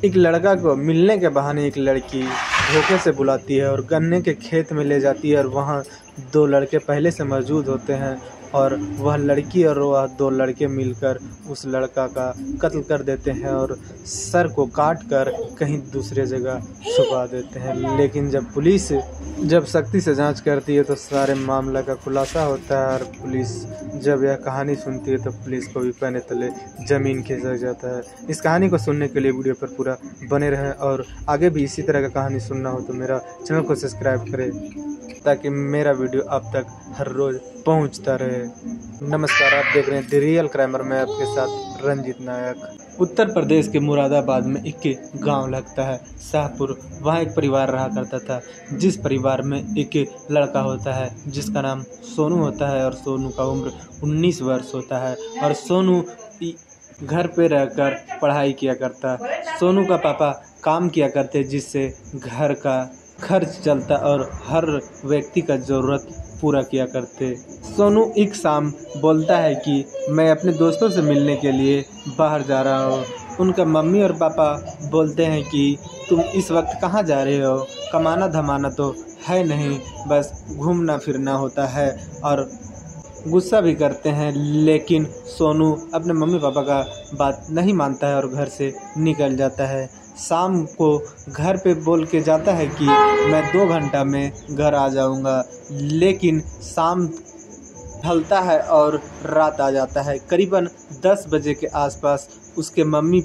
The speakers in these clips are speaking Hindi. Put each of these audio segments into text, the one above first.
एक लड़का को मिलने के बहाने एक लड़की धोखे से बुलाती है और गन्ने के खेत में ले जाती है और वहाँ दो लड़के पहले से मौजूद होते हैं और वह लड़की और वह दो लड़के मिलकर उस लड़का का कत्ल कर देते हैं और सर को काट कर कहीं दूसरे जगह छुपा देते हैं। लेकिन जब पुलिस सख्ती से जांच करती है तो सारे मामला का खुलासा होता है और पुलिस जब यह कहानी सुनती है तो पुलिस को भी पैने तले ज़मीन खिसक जाता है। इस कहानी को सुनने के लिए वीडियो पर पूरा बने रहें और आगे भी इसी तरह का कहानी सुनना हो तो मेरा चैनल को सब्सक्राइब करें ताकि मेरा वीडियो आप तक हर रोज़ पहुंचता रहे। नमस्कार, आप देख रहे हैं द रियल क्राइमर में आपके साथ रंजीत नायक। उत्तर प्रदेश के मुरादाबाद में एक गांव लगता है शाहपुर। वहाँ एक परिवार रहा करता था जिस परिवार में एक लड़का होता है जिसका नाम सोनू होता है और सोनू का उम्र 19 वर्ष होता है और सोनू घर पे रहकर पढ़ाई किया करता। सोनू का पापा काम किया करते जिससे घर का खर्च चलता और हर व्यक्ति का ज़रूरत पूरा किया करते। सोनू एक शाम बोलता है कि मैं अपने दोस्तों से मिलने के लिए बाहर जा रहा हूँ। उनका मम्मी और पापा बोलते हैं कि तुम इस वक्त कहाँ जा रहे हो, कमाना धमाना तो है नहीं, बस घूमना फिरना होता है। और गुस्सा भी करते हैं लेकिन सोनू अपने मम्मी पापा का बात नहीं मानता है और घर से निकल जाता है। शाम को घर पे बोल के जाता है कि मैं 2 घंटा में घर आ जाऊंगा, लेकिन शाम ढलता है और रात आ जाता है। करीबन 10 बजे के आसपास उसके मम्मी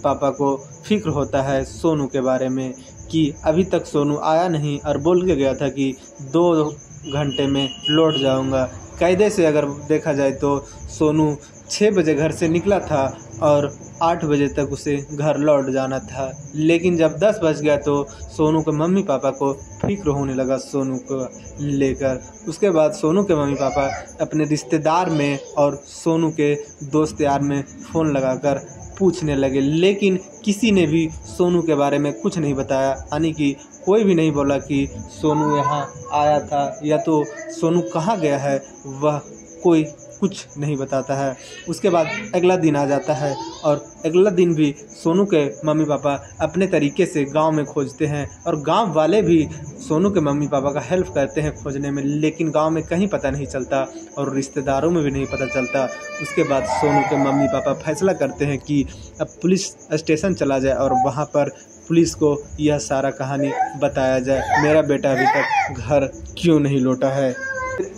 पापा को फिक्र होता है सोनू के बारे में कि अभी तक सोनू आया नहीं और बोल के गया था कि 2 घंटे में लौट जाऊंगा। कायदे से अगर देखा जाए तो सोनू 6 बजे घर से निकला था और 8 बजे तक उसे घर लौट जाना था। लेकिन जब 10 बज गया तो सोनू के मम्मी पापा को फिक्र होने लगा सोनू को लेकर। उसके बाद सोनू के मम्मी पापा अपने रिश्तेदार में और सोनू के दोस्त यार में फ़ोन लगाकर पूछने लगे, लेकिन किसी ने भी सोनू के बारे में कुछ नहीं बताया। यानी कि कोई भी नहीं बोला कि सोनू यहाँ आया था या तो सोनू कहाँ गया है, वह कोई कुछ नहीं बताता है। उसके बाद अगला दिन आ जाता है और अगला दिन भी सोनू के मम्मी पापा अपने तरीके से गांव में खोजते हैं और गांव वाले भी सोनू के मम्मी पापा का हेल्प करते हैं खोजने में, लेकिन गांव में कहीं पता नहीं चलता और रिश्तेदारों में भी नहीं पता चलता। उसके बाद सोनू के मम्मी पापा फैसला करते हैं कि अब पुलिस स्टेशन चला जाए और वहां पर पुलिस को यह सारा कहानी बताया जाए, मेरा बेटा अभी तक घर क्यों नहीं लौटा है।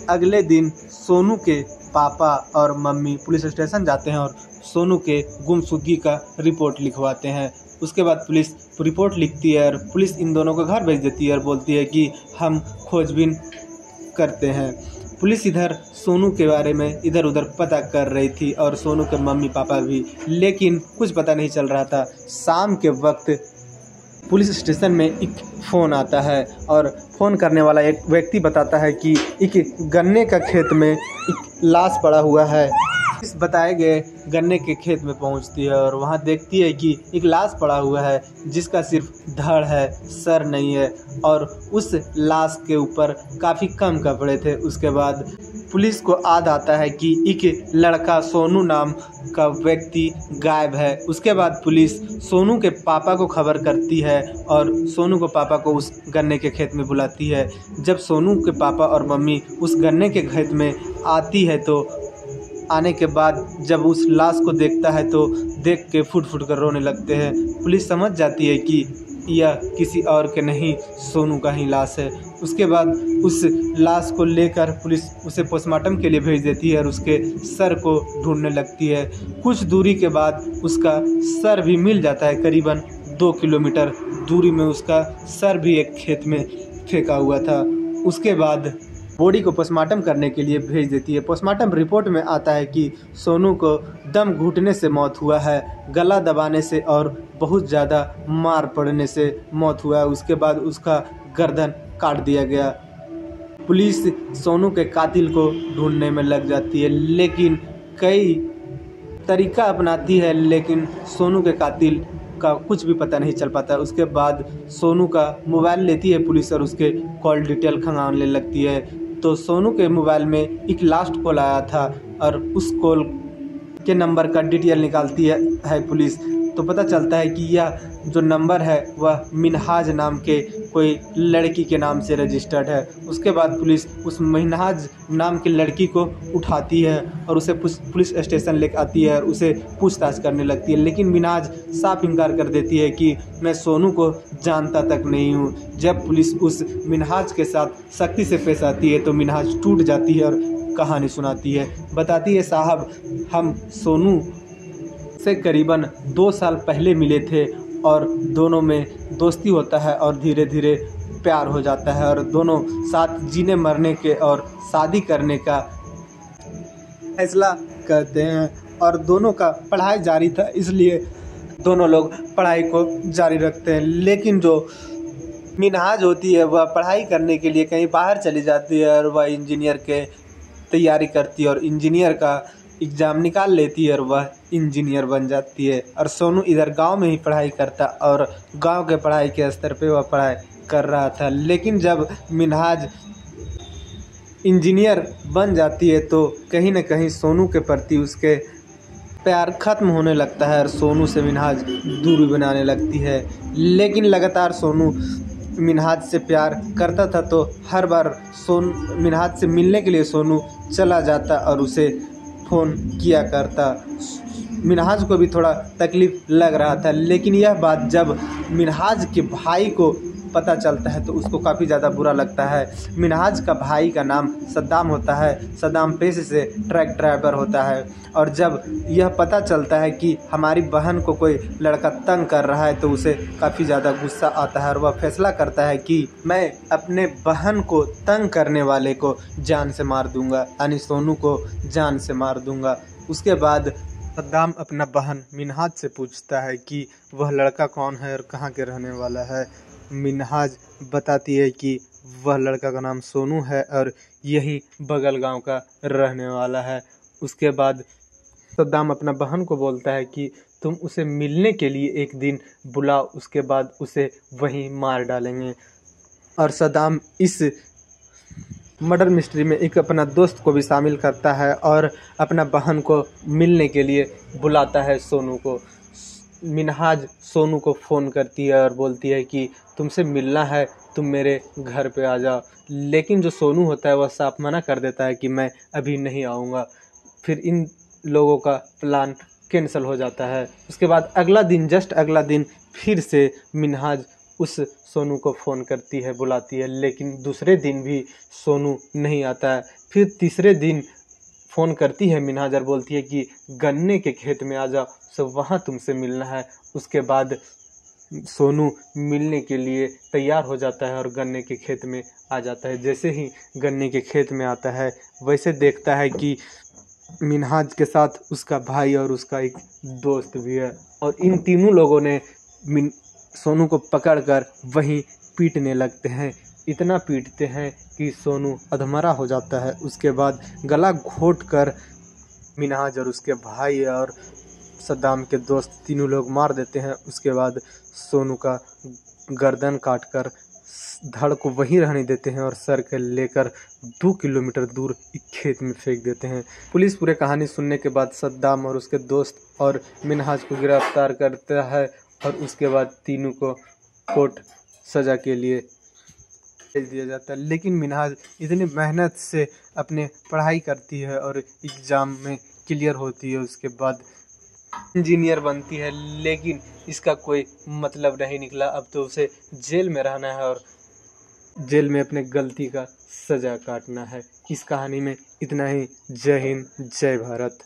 अगले दिन सोनू के पापा और मम्मी पुलिस स्टेशन जाते हैं और सोनू के गुमशुदगी का रिपोर्ट लिखवाते हैं। उसके बाद पुलिस रिपोर्ट लिखती है और पुलिस इन दोनों को घर भेज देती है और बोलती है कि हम खोजबीन करते हैं। पुलिस इधर सोनू के बारे में इधर उधर पता कर रही थी और सोनू के मम्मी पापा भी, लेकिन कुछ पता नहीं चल रहा था। शाम के वक्त पुलिस स्टेशन में एक फ़ोन आता है और फ़ोन करने वाला एक व्यक्ति बताता है कि एक गन्ने का खेत में एक लाश पड़ा हुआ है। इस बताए गए गन्ने के खेत में पहुंचती है और वहां देखती है कि एक लाश पड़ा हुआ है जिसका सिर्फ धड़ है, सर नहीं है और उस लाश के ऊपर काफ़ी कम कपड़े थे। उसके बाद पुलिस को याद आता है कि एक लड़का सोनू नाम का व्यक्ति गायब है। उसके बाद पुलिस सोनू के पापा को खबर करती है और सोनू के पापा को उस गन्ने के खेत में बुलाती है। जब सोनू के पापा और मम्मी उस गन्ने के खेत में आती है तो आने के बाद जब उस लाश को देखता है तो देख के फुट फुट कर रोने लगते हैं। पुलिस समझ जाती है कि यह किसी और के नहीं सोनू का ही लाश है। उसके बाद उस लाश को लेकर पुलिस उसे पोस्टमार्टम के लिए भेज देती है और उसके सर को ढूंढने लगती है। कुछ दूरी के बाद उसका सर भी मिल जाता है। करीबन 2 किलोमीटर दूरी में उसका सर भी एक खेत में फेंका हुआ था। उसके बाद बॉडी को पोस्टमार्टम करने के लिए भेज देती है। पोस्टमार्टम रिपोर्ट में आता है कि सोनू को दम घुटने से मौत हुआ है, गला दबाने से और बहुत ज़्यादा मार पड़ने से मौत हुआ है। उसके बाद उसका गर्दन काट दिया गया। पुलिस सोनू के कातिल को ढूंढने में लग जाती है, लेकिन कई तरीका अपनाती है, लेकिन सोनू के कातिल का कुछ भी पता नहीं चल पाता। उसके बाद सोनू का मोबाइल लेती है पुलिस और उसके कॉल डिटेल खंगालने लगती है। तो सोनू के मोबाइल में एक लास्ट कॉल आया था और उस कॉल के नंबर का डिटेल निकालती है पुलिस। तो पता चलता है कि यह जो नंबर है वह मिनहाज नाम के कोई लड़की के नाम से रजिस्टर्ड है। उसके बाद पुलिस उस मिनहाज नाम की लड़की को उठाती है और उसे पुलिस स्टेशन लेकर आती है और उसे पूछताछ करने लगती है। लेकिन मिनहाज साफ इनकार कर देती है कि मैं सोनू को जानता तक नहीं हूँ। जब पुलिस उस मिनहाज के साथ सख्ती से पेश आती है तो मिनहाज टूट जाती है और कहानी सुनाती है। बताती है, साहब हम सोनू से करीबन 2 साल पहले मिले थे और दोनों में दोस्ती होता है और धीरे धीरे प्यार हो जाता है और दोनों साथ जीने मरने के और शादी करने का फैसला करते हैं। और दोनों का पढ़ाई जारी था, इसलिए दोनों लोग पढ़ाई को जारी रखते हैं। लेकिन जो मिनहाज होती है वह पढ़ाई करने के लिए कहीं बाहर चली जाती है और वह इंजीनियर के तैयारी करती है और इंजीनियर का एग्ज़ाम निकाल लेती है और वह इंजीनियर बन जाती है। और सोनू इधर गांव में ही पढ़ाई करता और गांव के पढ़ाई के स्तर पे वह पढ़ाई कर रहा था। लेकिन जब मिनहाज इंजीनियर बन जाती है तो कहीं न कहीं सोनू के प्रति उसके प्यार ख़त्म होने लगता है और सोनू से मिनहाज दूरी बनाने लगती है। लेकिन लगातार सोनू मिनहाज से प्यार करता था तो हर बार मिनहाज से मिलने के लिए सोनू चला जाता और उसे फ़ोन किया करता। मिनहाज को भी थोड़ा तकलीफ़ लग रहा था। लेकिन यह बात जब मिनहाज के भाई को पता चलता है तो उसको काफ़ी ज़्यादा बुरा लगता है। मिनहाज का भाई का नाम सद्दाम होता है। सद्दाम पेशे से ट्रक ड्राइवर होता है और जब यह पता चलता है कि हमारी बहन को कोई लड़का तंग कर रहा है तो उसे काफ़ी ज़्यादा गुस्सा आता है और वह फैसला करता है कि मैं अपने बहन को तंग करने वाले को जान से मार दूंगा, यानी सोनू को जान से मार दूंगा। उसके बाद सद्दाम अपना बहन मिनहाज से पूछता है कि वह लड़का कौन है और कहाँ के रहने वाला है। मिनहाज बताती है कि वह लड़का का नाम सोनू है और यही बगल गांव का रहने वाला है। उसके बाद सद्दाम अपना बहन को बोलता है कि तुम उसे मिलने के लिए एक दिन बुलाओ, उसके बाद उसे वहीं मार डालेंगे। और सद्दाम इस मर्डर मिस्ट्री में एक अपना दोस्त को भी शामिल करता है और अपना बहन को मिलने के लिए बुलाता है सोनू को। मिनहाज सोनू को फ़ोन करती है और बोलती है कि तुमसे मिलना है, तुम मेरे घर पे आ जाओ। लेकिन जो सोनू होता है वह साफ मना कर देता है कि मैं अभी नहीं आऊँगा। फिर इन लोगों का प्लान कैंसिल हो जाता है। उसके बाद अगला दिन फिर से मिनहाज उस सोनू को फ़ोन करती है, बुलाती है। लेकिन दूसरे दिन भी सोनू नहीं आता है। फिर तीसरे दिन फ़ोन करती है मिनहाज और बोलती है कि गन्ने के खेत में आ जाओ, सब वहाँ तुमसे मिलना है। उसके बाद सोनू मिलने के लिए तैयार हो जाता है और गन्ने के खेत में आ जाता है। जैसे ही गन्ने के खेत में आता है वैसे देखता है कि मिनहाज के साथ उसका भाई और उसका एक दोस्त भी है और इन तीनों लोगों ने सोनू को पकड़कर वहीं पीटने लगते हैं। इतना पीटते हैं कि सोनू अधमरा हो जाता है। उसके बाद गला घोंटकर मिनहाज और उसके भाई और सद्दाम के दोस्त तीनों लोग मार देते हैं। उसके बाद सोनू का गर्दन काटकर धड़ को वहीं रहने देते हैं और सर के लेकर 2 किलोमीटर दूर एक खेत में फेंक देते हैं। पुलिस पूरे कहानी सुनने के बाद सद्दाम और उसके दोस्त और मिनहाज को गिरफ्तार करता है और उसके बाद तीनों को कोर्ट सज़ा के लिए भेज दिया जाता है। लेकिन मिनहाज इतनी मेहनत से अपने पढ़ाई करती है और एग्ज़ाम में क्लियर होती है, उसके बाद इंजीनियर बनती है। लेकिन इसका कोई मतलब नहीं निकला। अब तो उसे जेल में रहना है और जेल में अपने गलती का सज़ा काटना है। इस कहानी में इतना ही। जय हिंद, जय भारत।